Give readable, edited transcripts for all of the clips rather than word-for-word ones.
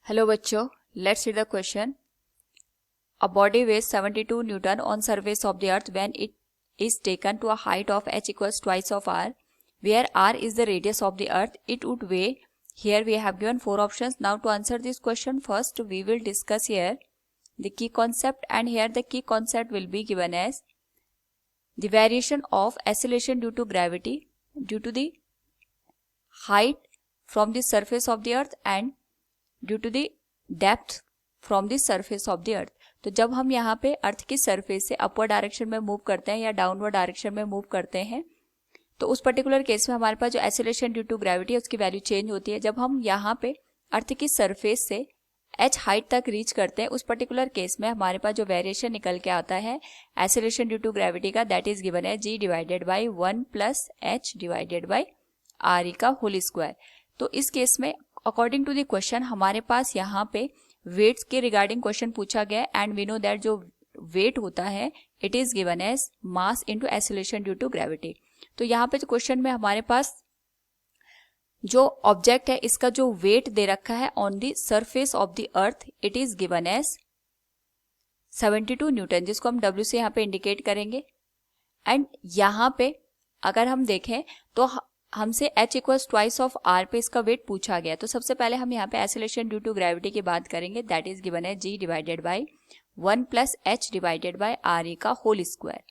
Hello बच्चों, let's read the question. A body weighs 72 Newton on surface of the earth when it is taken to a height of h equals twice of r, where r is the radius of the earth. It would weigh. Here we have given 4 options. Now to answer this question, first we will discuss here the key concept, and here the key concept will be given as the variation of acceleration due to gravity due to the height from the surface of the earth and due to the depth from the surface of the earth. तो जब हम यहाँ पे अर्थ की surface से upward direction में move करते हैं या डाउनवर्ड डायरेक्शन में मूव करते हैं, तो उस पर्टिकुलर केस में हमारे पास जो एक्सेलरेशन ड्यू टू ग्रेविटी है उसकी वैल्यू चेंज होती है. जब हम यहाँ पे अर्थ की सरफेस से h हाइट तक रीच करते हैं, उस पर्टिकुलर केस में हमारे पास जो वेरिएशन निकल के आता है एक्सेलरेशन ड्यू टू ग्रेविटी का, दैट इज गिवन है g divided by 1 plus h divided by R E का होल स्क्वायर. तो इस केस में अकॉर्डिंग टू द क्वेश्चन हमारे पास यहाँ पे वेट्स के रिगार्डिंग क्वेश्चन पूछा गया एंड वी नो दैट जो वेट होता है it is given as mass into acceleration due to gravity. तो यहाँ पे जो क्वेश्चन में हमारे पास जो ऑब्जेक्ट है इसका जो वेट दे रखा है on the surface of the earth it is given as 72 newton, जिसको हम W से यहाँ पे इंडिकेट करेंगे. एंड यहाँ पे अगर हम देखें तो हमसे h equals twice of r पे इसका वेट पूछा गया. तो सबसे पहले हम यहाँ पे एक्सेलरेशन ड्यू टू ग्रेविटी की बात करेंगे, दैट इज गिवन है g divided by 1 plus h divided by R E का होल स्क्वायर.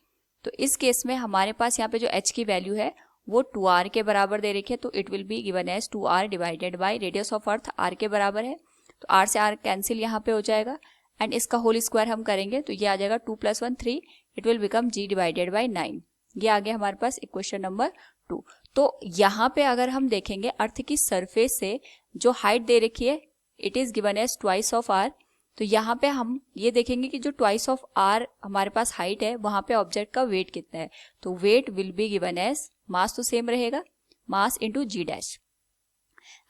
तो इस केस में हमारे पास यहाँ पे जो h की वैल्यू है वो 2r के बराबर दे रखी है, तो it will be given as 2r divided by radius of earth r के बराबर है, तो r से r कैंसिल यहाँ पे हो जाएगा एंड इसका होल स्क्वायर हम करेंगे तो ये आ जाएगा 2 + 1 3, it will become g divided by 9. ये आ गया हमारे पास इक्वेशन नंबर 2. तो यहाँ पे अगर हम देखेंगे अर्थ की सरफेस से जो हाइट दे रखी है it is given as twice of R. तो यहाँ पे हम ये देखेंगे कि जो ट्वाइस ऑफ आर हमारे पास हाइट है वहां पे ऑब्जेक्ट का वेट कितना है. तो weight will be given as mass तो सेम रहेगा, mass into g dash.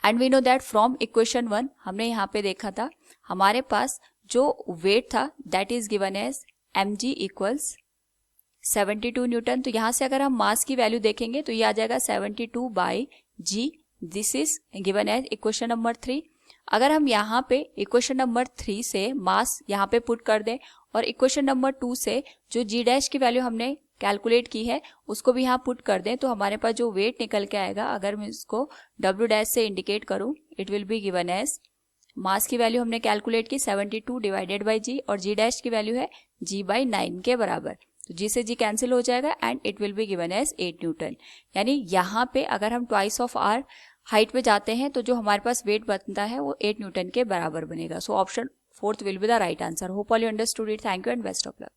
And we know that from equation 1 हमने यहाँ पे देखा था हमारे पास जो वेट था that is given as mg equals 72 newton. तो यहाँ से अगर हम मास की वैल्यू देखेंगे तो ये आ जाएगा 72 by g. This is given as equation number 3. अगर हम यहाँ पे इक्वेशन नंबर 3 से मास यहाँ पे पुट कर दें और इक्वेशन नंबर 2 से जो जी डैश की वैल्यू हमने कैलकुलेट की है उसको भी यहाँ पुट कर दें, तो हमारे पास जो वेट निकल के आएगा अगर मैं इसको डब्ल्यू डैश से इंडिकेट करूँ it will be given as mass की वैल्यू हमने कैलकुलेट की 72 डिवाइडेड बाई जी और जी डैश की वैल्यू है जी बाई 9 के बराबर. तो जी से जी कैंसिल हो जाएगा and it will be given as 8 newton. यानी यहाँ पे अगर हम ट्वाइस ऑफ आर हाइट पे जाते हैं तो जो हमारे पास वेट बनता है वो 8 न्यूटन के बराबर बनेगा. So option 4th will be the right answer. Hope all you understood it. Thank you and best of luck.